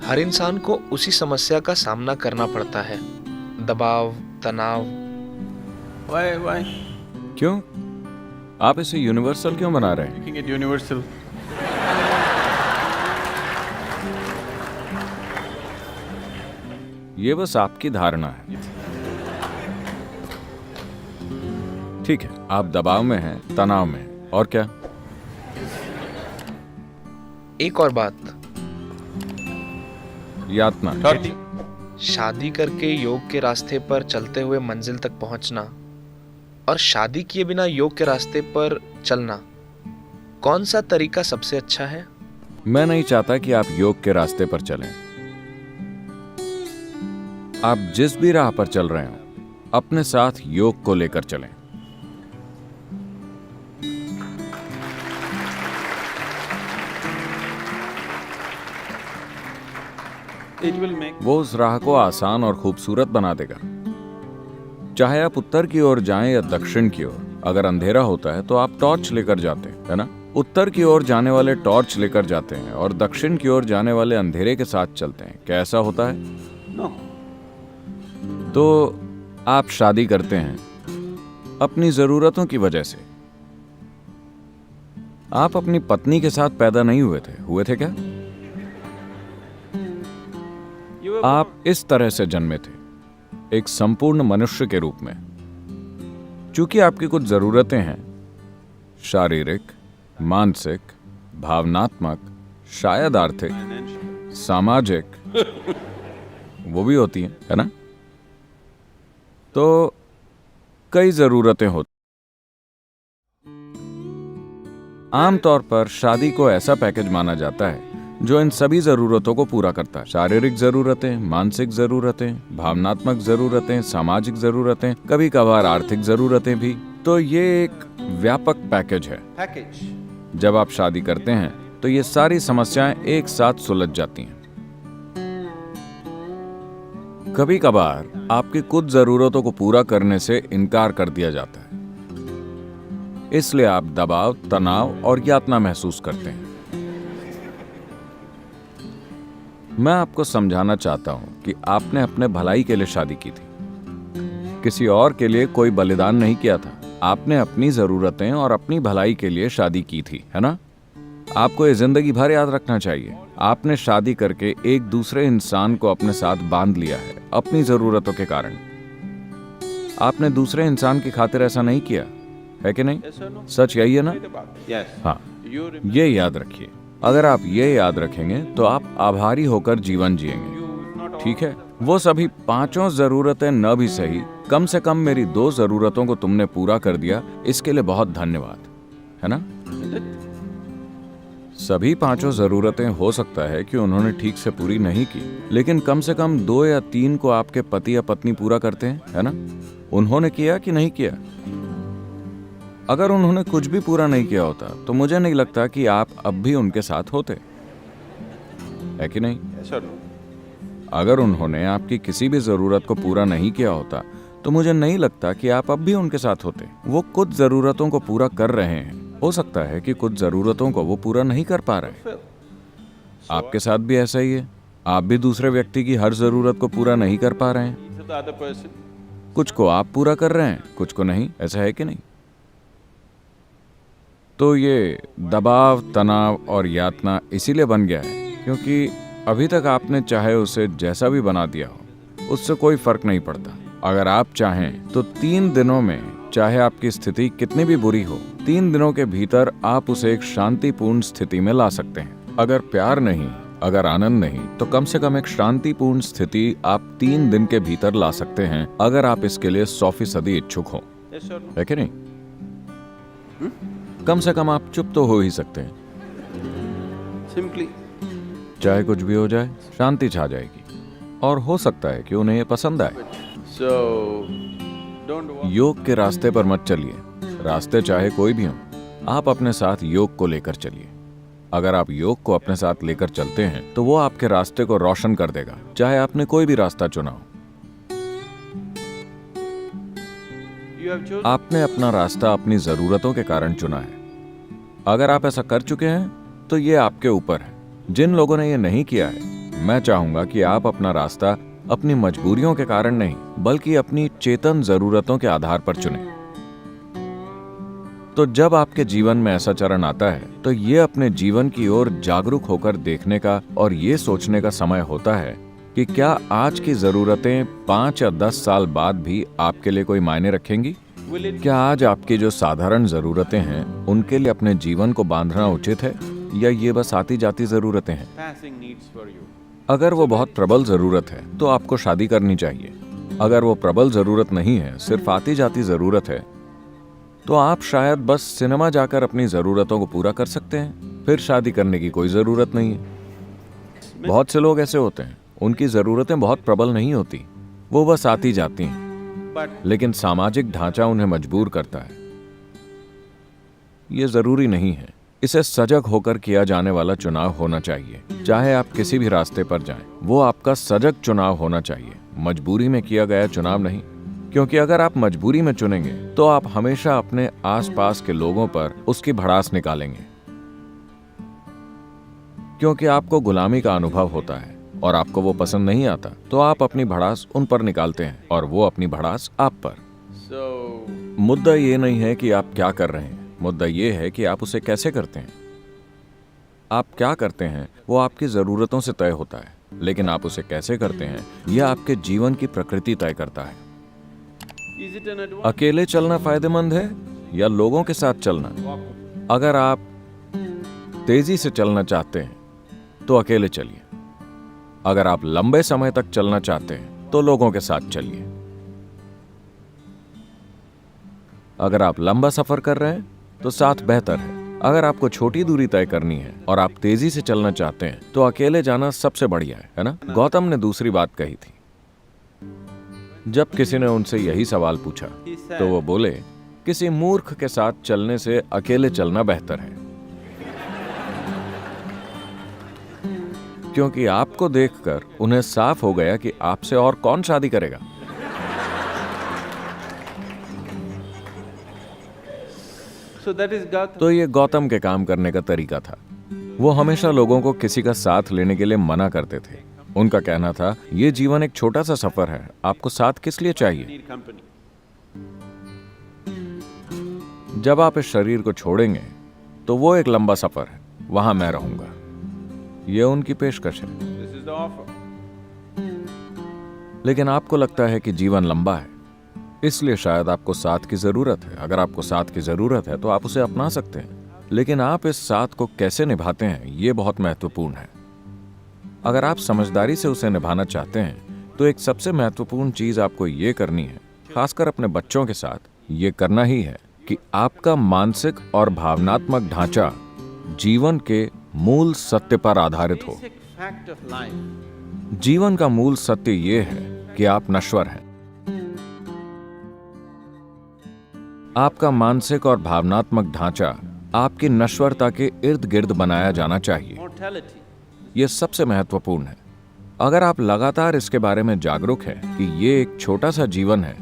हर इंसान को उसी समस्या का सामना करना पड़ता है, दबाव, तनाव। Why क्यों? आप इसे यूनिवर्सल क्यों बना रहे हैं? making it universal? ये बस आपकी धारणा है। ठीक है, आप दबाव में हैं, तनाव में हैं, और क्या? एक और बात, यातना। शादी करके योग के रास्ते पर चलते हुए मंजिल तक पहुंचना और शादी किए बिना योग के रास्ते पर चलना, कौन सा तरीका सबसे अच्छा है? मैं नहीं चाहता कि आप योग के रास्ते पर चलें। आप जिस भी राह पर चल रहे हो, अपने साथ योग को लेकर चलें। It will make वो उस राह को आसान और खूबसूरत बना देगा। चाहे आप उत्तर की ओर जाएं या दक्षिण की ओर, अगर अंधेरा होता है तो आप टॉर्च लेकर जाते हैं, है ना? उत्तर की ओर जाने वाले टॉर्च लेकर जाते हैं और दक्षिण की ओर जाने वाले अंधेरे के साथ चलते हैं। क्या ऐसा होता है? no. तो आप शादी करते हैं अपनी जरूरतों की वजह से। आप अपनी पत्नी के साथ पैदा नहीं हुए थे क्या? You were आप इस तरह से जन्मे थे, एक संपूर्ण मनुष्य के रूप में। चूंकि आपकी कुछ जरूरतें हैं, शारीरिक, मानसिक, भावनात्मक, शायद आर्थिक, financial. सामाजिक, वो भी होती हैं, है ना? तो कई जरूरतें होती। आमतौर पर शादी को ऐसा पैकेज माना जाता है जो इन सभी जरूरतों को पूरा करता है। शारीरिक जरूरतें, मानसिक जरूरतें, भावनात्मक जरूरतें, सामाजिक जरूरतें, कभी कभार आर्थिक जरूरतें भी। तो ये एक व्यापक पैकेज है। Package. जब आप शादी करते हैं तो ये सारी समस्याएं एक साथ सुलझ जाती हैं। कभी कभार आपकी कुछ जरूरतों को पूरा करने से इनकार कर दिया जाता है, इसलिए आप दबाव, तनाव और यातना महसूस करते हैं। मैं आपको समझाना चाहता हूं कि आपने अपने भलाई के लिए शादी की थी, किसी और के लिए कोई बलिदान नहीं किया था। आपने अपनी जरूरतें और अपनी भलाई के लिए शादी की थी, है ना? आपको ये जिंदगी भर याद रखना चाहिए। आपने शादी करके एक दूसरे इंसान को अपने साथ बांध लिया है अपनी जरूरतों के कारण। आपने दूसरे इंसान की खातिर ऐसा नहीं किया, है कि नहीं? Yes or no? सच यही है ना? Yes. हाँ, You remember. ये याद रखिए। अगर आप ये याद रखेंगे तो आप आभारी होकर जीवन जिएंगे। You, if not all. ठीक है, वो सभी पांचों जरूरतें न भी सही, कम से कम मेरी 2 जरूरतों को तुमने पूरा कर दिया, इसके लिए बहुत धन्यवाद, है ना? सभी पांचों जरूरतें हो सकता है कि उन्होंने ठीक से पूरी नहीं की, लेकिन कम से कम 2 या 3 को आपके पति या पत्नी पूरा करते हैं, है ना? उन्होंने किया कि नहीं किया? अगर उन्होंने कुछ भी पूरा नहीं किया होता तो मुझे नहीं लगता कि आप अब भी उनके साथ होते, है कि नहीं? Yes or no? अगर उन्होंने आपकी किसी भी जरूरत को पूरा नहीं किया होता तो मुझे नहीं लगता कि आप अब भी उनके साथ होते। वो कुछ जरूरतों को पूरा कर रहे हैं, हो सकता है कि कुछ जरूरतों को वो पूरा नहीं कर पा रहे। Well, आपके साथ भी ऐसा ही है। आप भी दूसरे व्यक्ति की हर जरूरत को पूरा नहीं कर पा रहे हैं। to the other person. कुछ को आप पूरा कर रहे हैं, कुछ को नहीं। ऐसा है कि नहीं? तो ये दबाव, तनाव और यातना इसीलिए बन गया है क्योंकि अभी तक आपने चाहे उसे जैसा भी बना दिया हो, उससे कोई फर्क नहीं पड़ता। अगर आप चाहें तो 3 दिनों में, चाहे आपकी स्थिति कितनी भी बुरी हो, 3 दिनों के भीतर आप उसे एक शांतिपूर्ण स्थिति में ला सकते हैं। अगर प्यार नहीं, अगर आनंद नहीं, तो कम से कम एक शांतिपूर्ण स्थिति आप 3 दिन के भीतर ला सकते हैं, अगर आप इसके लिए 100% इच्छुक हो, Yes or no? है कि नहीं? कम से कम आप चुप तो हो ही सकते हैं। Simply. चाहे कुछ भी हो जाए, शांति छा जाएगी और हो सकता है कि उन्हें ये पसंद आए। So, don't walk. योग के रास्ते पर मत चलिए, रास्ते चाहे कोई भी हो, आप अपने साथ योग को लेकर चलिए। अगर आप योग को अपने साथ लेकर चलते हैं तो वो आपके रास्ते को रोशन कर देगा, चाहे आपने कोई भी रास्ता चुना हो। You have chosen. आपने अपना रास्ता अपनी जरूरतों के कारण चुना है। अगर आप ऐसा कर चुके हैं तो ये आपके ऊपर है। जिन लोगों ने ये नहीं किया है मैं चाहूंगा कि आप अपना रास्ता अपनी मजबूरियों के कारण नहीं, बल्कि अपनी चेतन जरूरतों के आधार पर चुनें। तो जब आपके जीवन में ऐसा चरण आता है, तो ये अपने जीवन की ओर जागरूक होकर देखने का और ये सोचने का समय होता है कि क्या आज की जरूरतें 5 या 10 साल बाद भी आपके लिए कोई मायने रखेंगी? क्या आज आपकी जो साधारण जरूरतें हैं, उनके लिए अपने जीवन को बांधना उचित है, या ये बस आती जाती जरूरतें हैं? passing needs for you. अगर वो बहुत प्रबल जरूरत है तो आपको शादी करनी चाहिए। अगर वो प्रबल जरूरत नहीं है, सिर्फ आती जाती जरूरत है, तो आप शायद बस सिनेमा जाकर अपनी जरूरतों को पूरा कर सकते हैं, फिर शादी करने की कोई जरूरत नहीं है। बहुत से लोग ऐसे होते हैं, उनकी जरूरतें बहुत प्रबल नहीं होती, वो बस आती जाती हैं, But लेकिन सामाजिक ढांचा उन्हें मजबूर करता है। ये जरूरी नहीं है। इसे सजग होकर किया जाने वाला चुनाव होना चाहिए। चाहे आप किसी भी रास्ते पर जाएं, वो आपका सजग चुनाव होना चाहिए, मजबूरी में किया गया चुनाव नहीं। क्योंकि अगर आप मजबूरी में चुनेंगे तो आप हमेशा अपने आसपास के लोगों पर उसकी भड़ास निकालेंगे, क्योंकि आपको गुलामी का अनुभव होता है और आपको वो पसंद नहीं आता, तो आप अपनी भड़ास उन पर निकालते हैं और वो अपनी भड़ास आप पर। so मुद्दा ये नहीं है कि आप क्या कर रहे हैं, मुद्दा ये है कि आप उसे कैसे करते हैं। आप क्या करते हैं वो आपकी जरूरतों से तय होता है, लेकिन आप उसे कैसे करते हैं यह आपके जीवन की प्रकृति तय करता है। is it an advantage? अकेले चलना फायदेमंद है या लोगों के साथ चलना? अगर आप तेजी से चलना चाहते हैं तो अकेले चलिए। अगर आप लंबे समय तक चलना चाहते हैं तो लोगों के साथ चलिए। अगर आप लंबा सफर कर रहे हैं तो साथ बेहतर है। अगर आपको छोटी दूरी तय करनी है और आप तेजी से चलना चाहते हैं तो अकेले जाना सबसे बढ़िया है ना? गौतम ने दूसरी बात कही थी। जब किसी ने उनसे यही सवाल पूछा He said, तो वो बोले, किसी मूर्ख के साथ चलने से अकेले चलना बेहतर है, क्योंकि आपको देखकर उन्हें साफ हो गया कि आपसे और कौन शादी करेगा। so that is Gautam. तो ये गौतम के काम करने का तरीका था। वो हमेशा लोगों को किसी का साथ लेने के लिए मना करते थे। उनका कहना था, ये जीवन एक छोटा सा सफर है, आपको साथ किस लिए चाहिए? Need company. जब आप इस शरीर को छोड़ेंगे तो वो एक लंबा सफर है, वहां मैं रहूंगा। ये उनकी पेशकश है। This is the offer. लेकिन आपको लगता है कि जीवन लंबा है, इसलिए शायद आपको साथ की जरूरत है। अगर आपको साथ की जरूरत है तो आप उसे अपना सकते हैं, लेकिन आप इस साथ को कैसे निभाते हैं ये बहुत महत्वपूर्ण है। अगर आप समझदारी से उसे निभाना चाहते हैं तो एक सबसे महत्वपूर्ण चीज आपको ये करनी है, खासकर अपने बच्चों के साथ ये करना ही है, कि आपका मानसिक और भावनात्मक ढांचा जीवन के मूल सत्य पर आधारित हो। Basic fact of life. जीवन का मूल सत्य ये है कि आप नश्वर हैं। आपका मानसिक और भावनात्मक ढांचा आपकी नश्वरता के इर्द गिर्द बनाया जाना चाहिए। Mortality. यह सबसे महत्वपूर्ण है। अगर आप लगातार इसके बारे में जागरूक हैं कि ये एक छोटा सा जीवन है,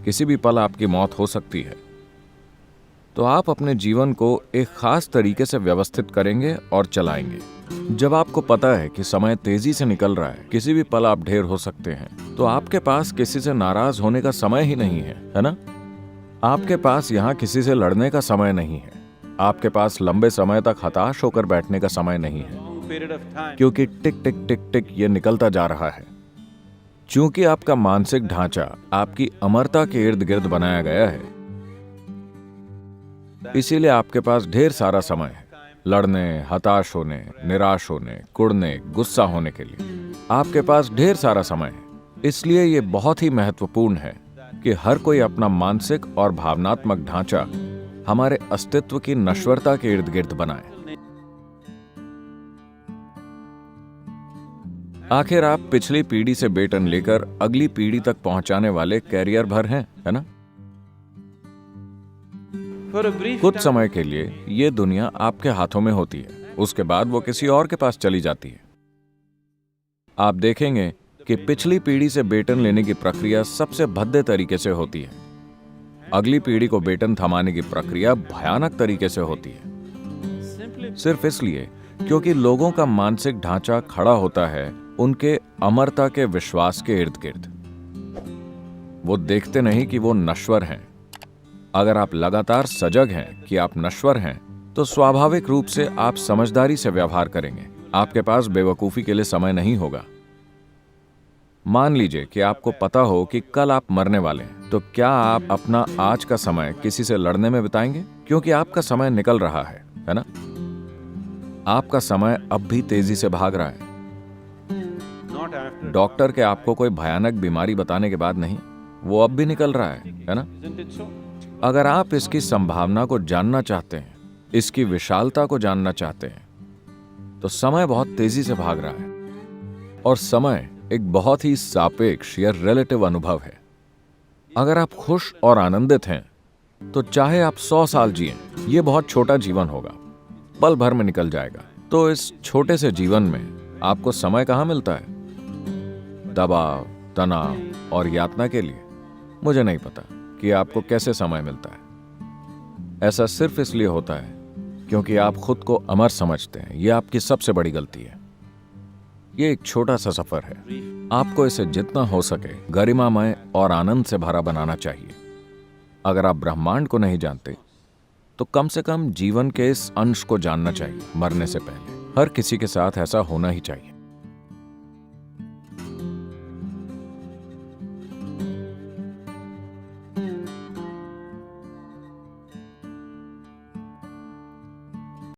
किसी भी पल आपकी मौत हो सकती है, तो आप अपने जीवन को एक खास तरीके से व्यवस्थित करेंगे और चलाएंगे। जब आपको पता है कि समय तेजी से निकल रहा है, किसी भी पल आप ढेर हो सकते हैं, तो आपके पास किसी से नाराज होने का समय ही नहीं है ना? आपके पास यहाँ किसी से लड़ने का समय नहीं है। आपके पास लंबे समय तक हताश होकर बैठने का समय नहीं है, Long period of time. क्योंकि टिक टिक टिक टिक ये निकलता जा रहा है। चूंकि आपका मानसिक ढांचा आपकी अमरता के इर्द गिर्द बनाया गया है, इसीलिए आपके पास ढेर सारा समय है लड़ने, हताश होने, निराश होने, कुढ़ने, गुस्सा होने के लिए। आपके पास ढेर सारा समय है। इसलिए ये बहुत ही महत्वपूर्ण है कि हर कोई अपना मानसिक और भावनात्मक ढांचा हमारे अस्तित्व की नश्वरता के इर्द गिर्द बनाए। आखिर आप पिछली पीढ़ी से बेटन लेकर अगली पीढ़ी तक पहुंचाने वाले कैरियर भर हैं, है ना? For a brief कुछ time, समय के लिए ये दुनिया आपके हाथों में होती है, उसके बाद वो किसी और के पास चली जाती है। आप देखेंगे कि पिछली पीढ़ी से बेटन लेने की प्रक्रिया सबसे भद्दे तरीके से होती है। अगली पीढ़ी को बेटन थमाने की प्रक्रिया भयानक तरीके से होती है, simply सिर्फ इसलिए क्योंकि लोगों का मानसिक ढांचा खड़ा होता है उनके अमरता के विश्वास के इर्द गिर्द। वो देखते नहीं कि वो नश्वर हैं। अगर आप लगातार सजग हैं कि आप नश्वर हैं, तो स्वाभाविक रूप से आप समझदारी से व्यवहार करेंगे। आपके पास बेवकूफी के लिए समय नहीं होगा। मान लीजिए कि आपको पता हो कि कल आप मरने वाले हैं, तो क्या आप अपना आज का समय किसी से लड़ने में बिताएंगे? क्योंकि आपका समय निकल रहा है ना? आपका समय अब भी तेजी से भाग रहा है। Not after. डॉक्टर के आपको कोई भयानक बीमारी बताने के बाद नहीं, वो अब भी निकल रहा है ना? Isn't it so? अगर आप इसकी संभावना को जानना चाहते हैं, इसकी विशालता को जानना चाहते हैं, तो समय बहुत तेजी से भाग रहा है। और समय एक बहुत ही सापेक्ष या रिलेटिव अनुभव है। अगर आप खुश और आनंदित हैं, तो चाहे आप 100 साल जिएं, ये बहुत छोटा जीवन होगा, पल भर में निकल जाएगा। तो इस छोटे से जीवन में आपको समय कहाँ मिलता है? दबाव, तनाव और यातना के लिए? मुझे नहीं पता कि आपको कैसे समय मिलता है। ऐसा सिर्फ इसलिए होता है क्योंकि आप खुद को अमर समझते हैं। यह आपकी सबसे बड़ी गलती है। ये एक छोटा सा सफर है। आपको इसे जितना हो सके गरिमामय और आनंद से भरा बनाना चाहिए। अगर आप ब्रह्मांड को नहीं जानते, तो कम से कम जीवन के इस अंश को जानना चाहिए। मरने से पहले हर किसी के साथ ऐसा होना ही चाहिए।